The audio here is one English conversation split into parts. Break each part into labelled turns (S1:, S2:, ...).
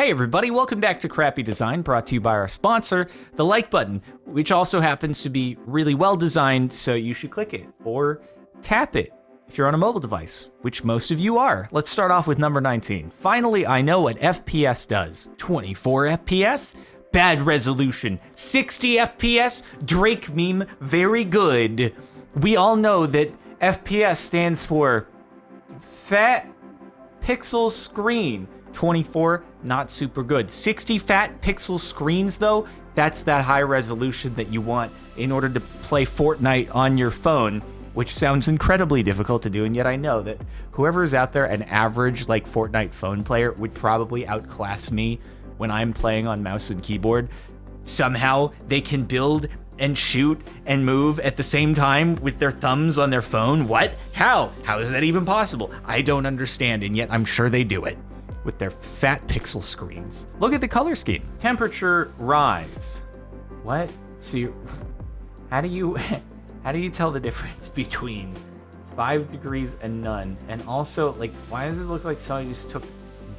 S1: Hey everybody, welcome back to Crappy Design, brought to you by our sponsor, the like button, which also happens to be really well designed, so you should click it or tap it if you're on a mobile device, which most of you are. Let's start off with number 19. Finally, I know what FPS does. 24 FPS? Bad resolution. 60 FPS? Drake meme, very good. We all know that FPS stands for Fat Pixel Screen. 24, not super good. 60 fat pixel screens though, that's that high resolution that you want in order to play Fortnite on your phone, which sounds incredibly difficult to do, and yet I know that whoever is out there, an average like Fortnite phone player, would probably outclass me when I'm playing on mouse and keyboard. Somehow they can build and shoot and move at the same time with their thumbs on their phone. What? How? How is that even possible? I don't understand, and yet I'm sure they do it with their fat pixel screens. Look at the color scheme. Temperature rise. What? So how do you tell the difference between 5 degrees and none? And also, like, why does it look like somebody just took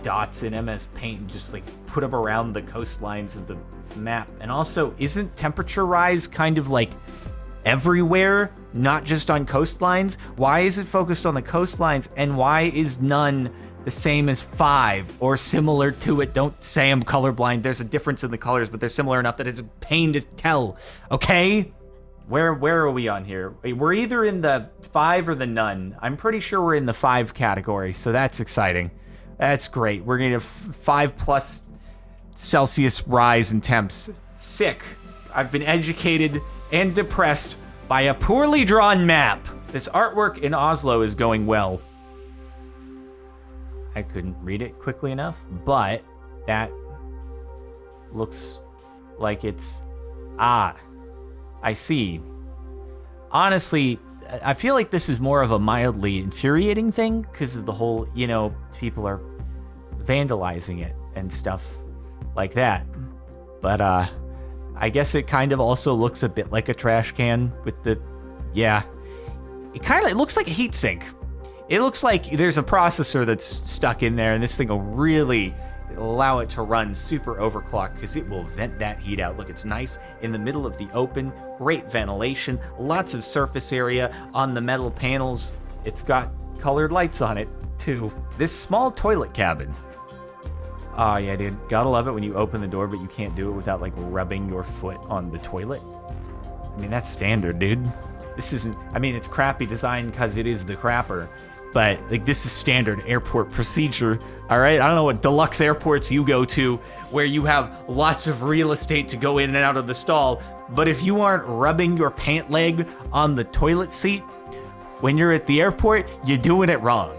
S1: dots in MS Paint and just like put them around the coastlines of the map? And also, isn't temperature rise kind of like everywhere, not just on coastlines? Why is it focused on the coastlines, and why is none the same as 5 or similar to it? Don't say I'm colorblind. There's a difference in the colors, but they're similar enough that it's a pain to tell, okay? Where are we on here? We're either in the 5 or the none. I'm pretty sure we're in the 5 category, so that's exciting. That's great. We're gonna have 5+ Celsius rise in temps. Sick. I've been educated and depressed by a poorly drawn map. This artwork in Oslo is going well. I couldn't read it quickly enough, but that looks like it's, I see. Honestly, I feel like this is more of a mildly infuriating thing because of the whole, people are vandalizing it and stuff like that. But I guess it kind of also looks a bit like a trash can with the, it looks like a heat sink. It looks like there's a processor that's stuck in there, and this thing will really allow it to run super overclock because it will vent that heat out. Look, it's nice in the middle of the open, great ventilation, lots of surface area on the metal panels. It's got colored lights on it too. This small toilet cabin. Oh yeah, dude, gotta love it when you open the door, but you can't do it without like rubbing your foot on the toilet. I mean, that's standard, dude. This isn't, it's crappy design because it is the crapper. But like, this is standard airport procedure, all right? I don't know what deluxe airports you go to where you have lots of real estate to go in and out of the stall, but if you aren't rubbing your pant leg on the toilet seat when you're at the airport, you're doing it wrong,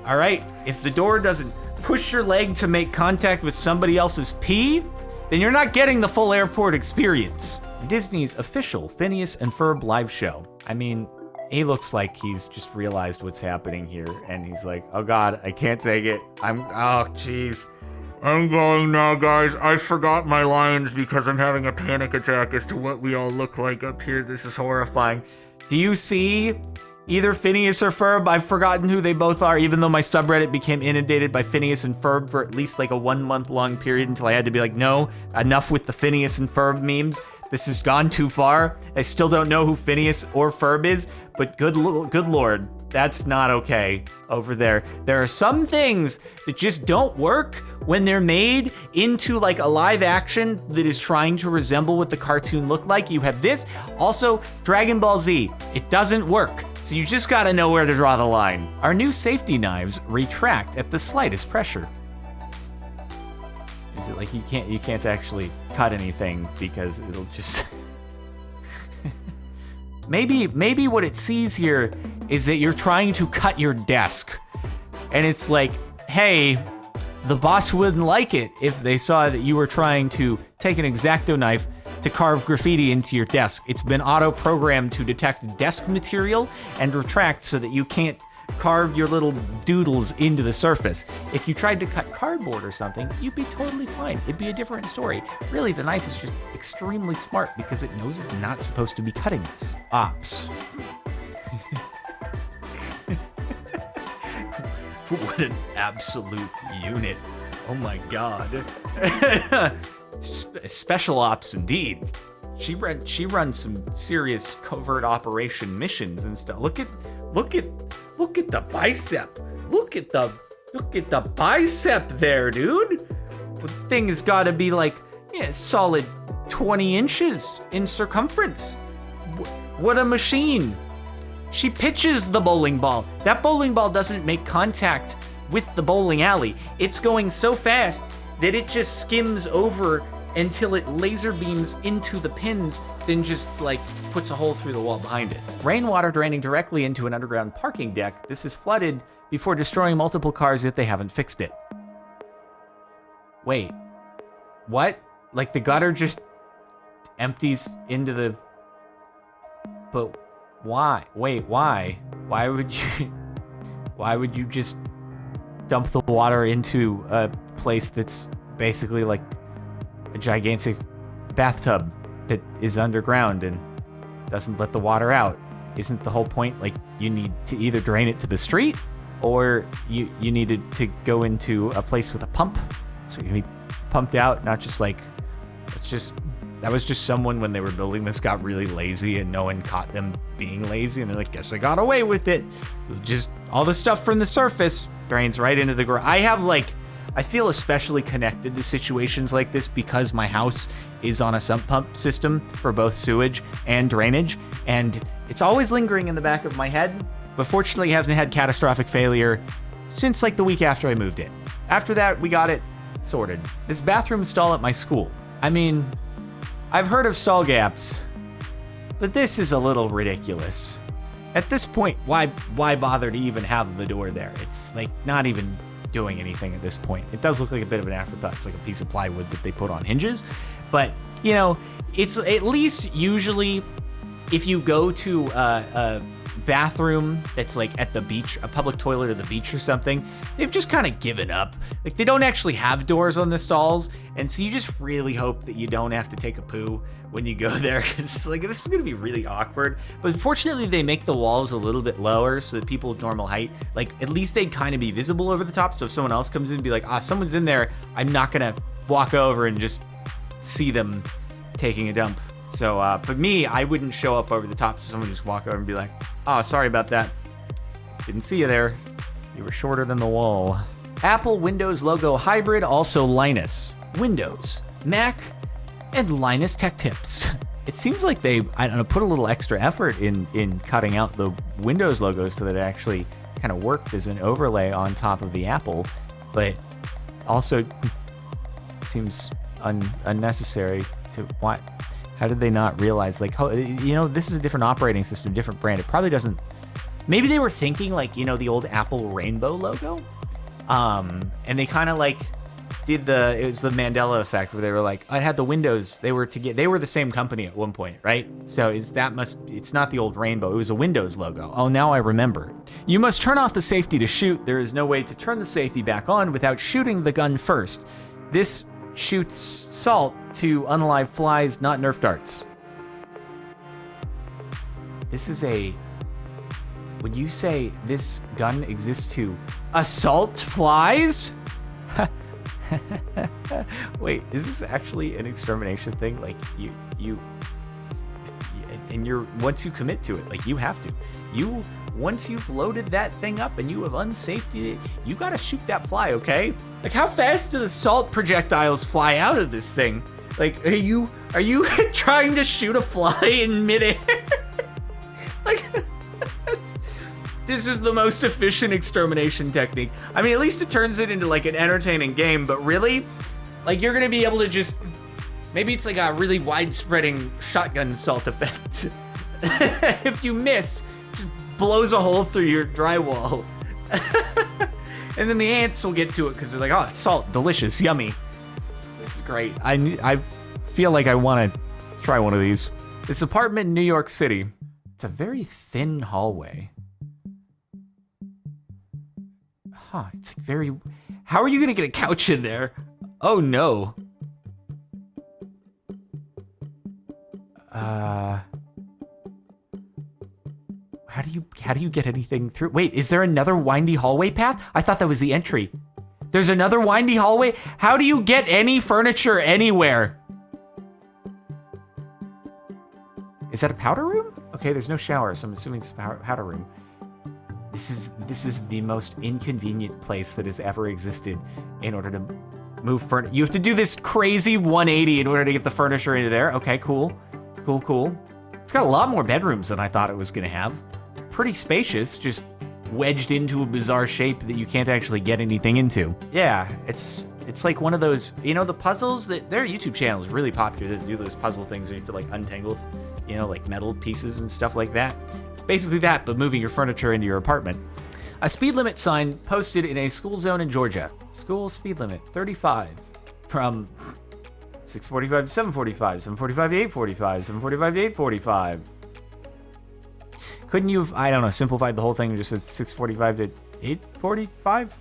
S1: all right? If the door doesn't push your leg to make contact with somebody else's pee, then you're not getting the full airport experience. Disney's official Phineas and Ferb live show. He looks like he's just realized what's happening here, and he's like, oh God, I can't take it. Oh jeez. I'm going now, guys. I forgot my lines because I'm having a panic attack as to what we all look like up here. This is horrifying. Do you see either Phineas or Ferb? I've forgotten who they both are, even though my subreddit became inundated by Phineas and Ferb for at least like a 1 month long period until I had to be like, no, enough with the Phineas and Ferb memes. This has gone too far. I still don't know who Phineas or Ferb is, but good Lord, that's not okay over there. There are some things that just don't work when they're made into like a live action that is trying to resemble what the cartoon looked like. You have this. Also, Dragon Ball Z. It doesn't work. So you just gotta know where to draw the line. Our new safety knives retract at the slightest pressure. Is it like you can't actually cut anything because it'll just maybe what it sees here is that you're trying to cut your desk, and it's like, hey, the boss wouldn't like it if they saw that you were trying to take an X-Acto knife to carve graffiti into your desk. It's been auto-programmed to detect desk material and retract so that you can't carve your little doodles into the surface. If you tried to cut cardboard or something, you'd be totally fine. It'd be a different story. Really, the knife is just extremely smart because it knows it's not supposed to be cutting this. Ops. What an absolute unit. Oh my god. Special ops indeed. She runs some serious covert operation missions and stuff. Look at the bicep. Look at the bicep there, dude. The thing has got to be like solid 20 inches in circumference. What a machine. She pitches the bowling ball. That bowling ball doesn't make contact with the bowling alley. It's going so fast that it just skims over until it laser beams into the pins, then just like puts a hole through the wall behind it. Rainwater draining directly into an underground parking deck. This is flooded before destroying multiple cars if they haven't fixed it. Wait, what? Like the gutter just empties into the... But why? Wait, why? Why would you just dump the water into a place that's basically like a gigantic bathtub that is underground and doesn't let the water out? Isn't the whole point like you need to either drain it to the street or you needed to go into a place with a pump so it can be pumped out, not just like, that was just someone when they were building this got really lazy and no one caught them being lazy and they're like, guess I got away with it. Just all the stuff from the surface drains right into the ground. I feel especially connected to situations like this because my house is on a sump pump system for both sewage and drainage, and it's always lingering in the back of my head, but fortunately it hasn't had catastrophic failure since like the week after I moved in. After that, we got it sorted. This bathroom stall at my school. I mean, I've heard of stall gaps, but this is a little ridiculous. At this point, why bother to even have the door there? It's like not even doing anything at this point. It does look like a bit of an afterthought. It's like a piece of plywood that they put on hinges, but you know, it's at least usually if you go to a bathroom that's like at the beach, a public toilet at the beach or something, they've just kind of given up. Like they don't actually have doors on the stalls, and so you just really hope that you don't have to take a poo when you go there. It's like, this is gonna be really awkward. But fortunately they make the walls a little bit lower so that people of normal height, like at least they'd kind of be visible over the top, so if someone else comes in and be like, someone's in there, I'm not gonna walk over and just see them taking a dump. So, but me, I wouldn't show up over the top, so someone would just walk over and be like, oh, sorry about that. Didn't see you there. You were shorter than the wall. Apple Windows logo hybrid, also Linus. Windows, Mac, and Linus Tech Tips. It seems like they, I don't know, put a little extra effort in cutting out the Windows logos so that it actually kind of worked as an overlay on top of the Apple, but also seems unnecessary to what? How did they not realize, like, you know, this is a different operating system, different brand. It probably doesn't, maybe they were thinking like, you know, the old Apple rainbow logo. And they kind of like did it was the Mandela effect where they were like, I had the Windows, they were the same company at one point, right? So it's not the old rainbow, it was a Windows logo. Oh, now I remember. You must turn off the safety to shoot. There is no way to turn the safety back on without shooting the gun first. This shoots salt to unalive flies, not Nerf darts. Would you say this gun exists to assault flies? Wait, is this actually an extermination thing? Like once you commit to it, like you have to. Once you've loaded that thing up and you have unsafetied it, you gotta shoot that fly, okay? Like how fast do the salt projectiles fly out of this thing? Like, are you trying to shoot a fly in midair? Like, this is the most efficient extermination technique. I mean, at least it turns it into like an entertaining game, but really, like you're gonna be able to just, maybe it's like a really wide-spreading shotgun salt effect. If you miss, just blows a hole through your drywall. And then the ants will get to it because they're like, oh, it's salt, delicious, yummy. This is great. I feel like I want to try one of these. This apartment in New York City. It's a very thin hallway. Huh, it's very... How are you gonna get a couch in there? Oh no. How do you get anything through? Wait, is there another windy hallway path? I thought that was the entry. There's another windy hallway? How do you get any furniture anywhere? Is that a powder room? Okay, there's no shower, so I'm assuming it's a powder room. This is the most inconvenient place that has ever existed in order to move furniture. You have to do this crazy 180 in order to get the furniture into there. Okay, cool. Cool. It's got a lot more bedrooms than I thought it was gonna have. Pretty spacious, just wedged into a bizarre shape that you can't actually get anything into. Yeah, it's like one of those, you know, the puzzles that their YouTube channel is really popular that do those puzzle things where you have to like untangle, you know, like metal pieces and stuff like that. It's basically that, but moving your furniture into your apartment. A speed limit sign posted in a school zone in Georgia. School speed limit 35 from 6:45 to 7:45, 7:45 to 8:45, 7:45 to 8:45. Couldn't you have, I don't know, simplified the whole thing and just said 6:45 to 8:45?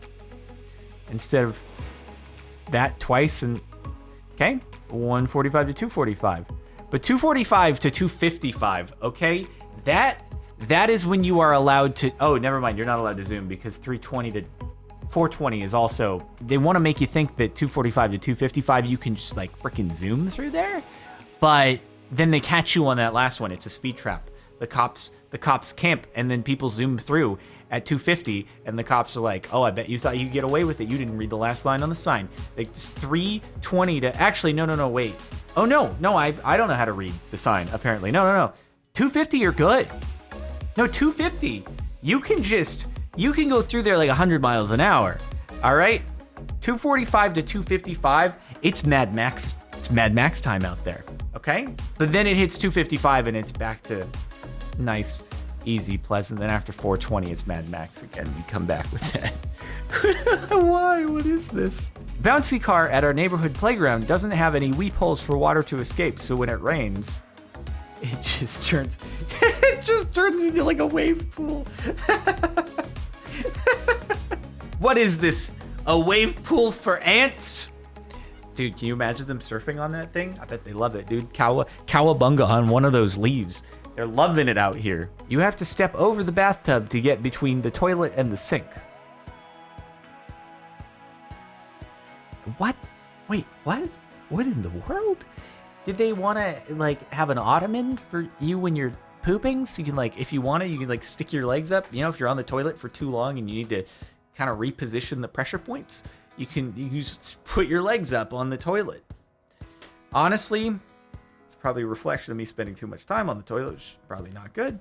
S1: Instead of that twice and, okay, 1:45 to 2:45. But 2:45 to 2:55, okay? That is when you are allowed to, oh, never mind, you're not allowed to zoom because 320 to 420 is also, they want to make you think that 2:45 to 2:55 you can just like freaking zoom through there, but then they catch you on that last one. It's a speed trap. The cops camp and then people zoom through at 2:50 and the cops are like, oh, I bet you thought you could get away with it. You didn't read the last line on the sign. Like, it's 3:20 to, actually, no, wait. Oh, no, I don't know how to read the sign, apparently. No. 2:50, you're good. No, 2:50, you can go through there like 100 miles an hour, all right? 2:45 to 2:55, it's Mad Max. It's Mad Max time out there, okay? But then it hits 2:55 and it's back to nice, easy, pleasant. Then after 4:20, it's Mad Max again. We come back with that. Why? What is this? Bouncy car at our neighborhood playground doesn't have any weep holes for water to escape, so when it rains, it just turns into like a wave pool. What is this? A wave pool for ants? Dude, can you imagine them surfing on that thing? I bet they love it, dude. Cowabunga on one of those leaves. They're loving it out here. You have to step over the bathtub to get between the toilet and the sink. What? Wait, what? What in the world? Did they want to like have an ottoman for you when you're pooping? So you can like, if you want to, you can like stick your legs up. You know, if you're on the toilet for too long and you need to kind of reposition the pressure points, you just put your legs up on the toilet. Honestly, it's probably a reflection of me spending too much time on the toilet, which is probably not good.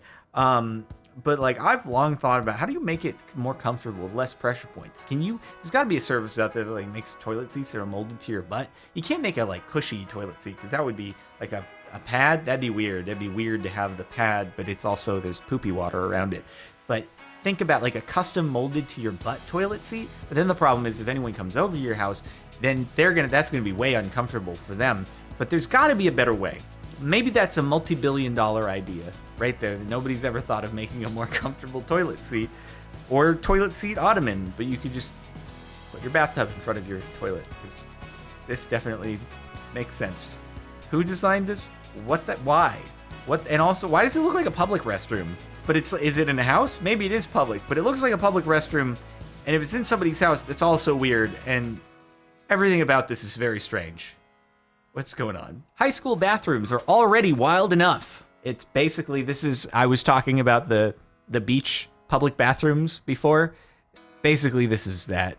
S1: But like, I've long thought about how do you make it more comfortable with less pressure points? There's got to be a service out there that like makes toilet seats that are molded to your butt. You can't make a like cushy toilet seat because that would be like a pad. That'd be weird. That'd be weird to have the pad, but it's also, there's poopy water around it. But think about like a custom molded to your butt toilet seat. But then the problem is if anyone comes over to your house, then that's gonna be way uncomfortable for them. But there's gotta be a better way. Maybe that's a multi-billion-dollar idea right there. Nobody's ever thought of making a more comfortable toilet seat or toilet seat ottoman, but you could just put your bathtub in front of your toilet because this definitely makes sense. Who designed this? Why? What? And also, why does it look like a public restroom? But is it in a house? Maybe it is public, but it looks like a public restroom. And if it's in somebody's house, that's also weird. And everything about this is very strange. What's going on? High school bathrooms are already wild enough. It's basically, I was talking about the beach public bathrooms before. Basically, this is that.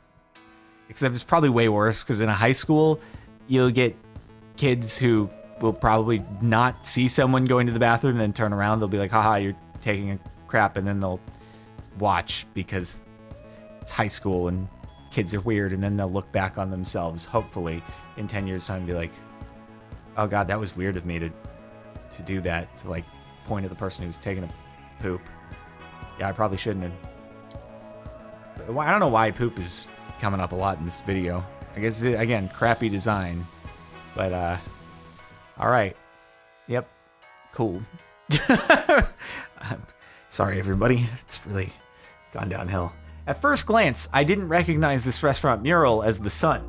S1: Except it's probably way worse because in a high school, you'll get kids who will probably not see someone going to the bathroom and then turn around. They'll be like, haha, you're taking a crap. And then they'll watch because it's high school and kids are weird. And then they'll look back on themselves, hopefully, in 10 years' time and be like, oh God, that was weird of me to do that, to like point at the person who's taking a poop. Yeah, I probably shouldn't have. But I don't know why poop is coming up a lot in this video. I guess, again, crappy design. But, all right. Yep. Cool. Sorry, everybody. It's gone downhill. At first glance, I didn't recognize this restaurant mural as the sun.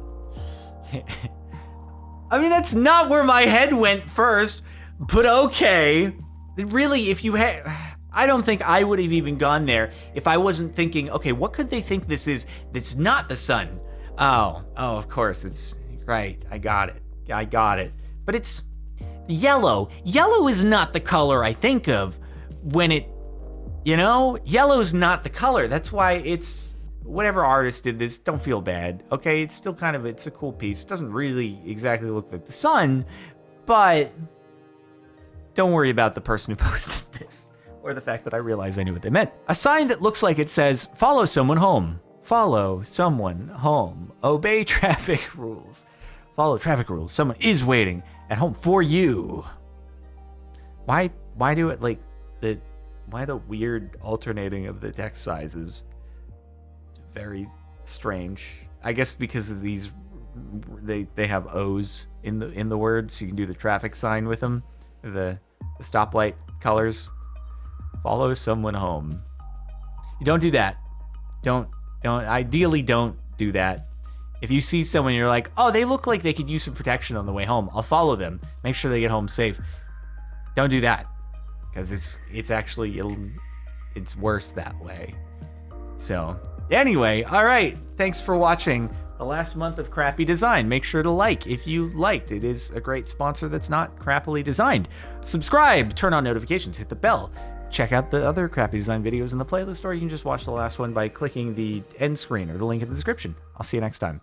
S1: I mean, that's not where my head went first, but okay. Really, if you had, I don't think I would have even gone there if I wasn't thinking, okay, what could they think this is that's not the sun? Oh, of course, it's right. I got it. But it's yellow. Yellow is not the color I think of when yellow's not the color. That's why it's, whatever artist did this, don't feel bad, okay? It's still it's a cool piece. It doesn't really exactly look like the sun, but don't worry about the person who posted this, or the fact that I realized I knew what they meant. A sign that looks like it says, follow someone home. Follow someone home. Obey traffic rules. Follow traffic rules. Someone is waiting at home for you. Why do it like why the weird alternating of the text sizes? Very strange. I guess because of these, they have O's in the words, so you can do the traffic sign with them. The stoplight colors. Follow someone home. You don't do that. Ideally don't do that. If you see someone, you're like, oh, they look like they could use some protection on the way home. I'll follow them. Make sure they get home safe. Don't do that, because it's actually it's worse that way. So anyway, all right. Thanks for watching the last month of Crappy Design. Make sure to like if you liked. It is a great sponsor that's not crappily designed. Subscribe, turn on notifications, hit the bell. Check out the other Crappy Design videos in the playlist, or you can just watch the last one by clicking the end screen or the link in the description. I'll see you next time.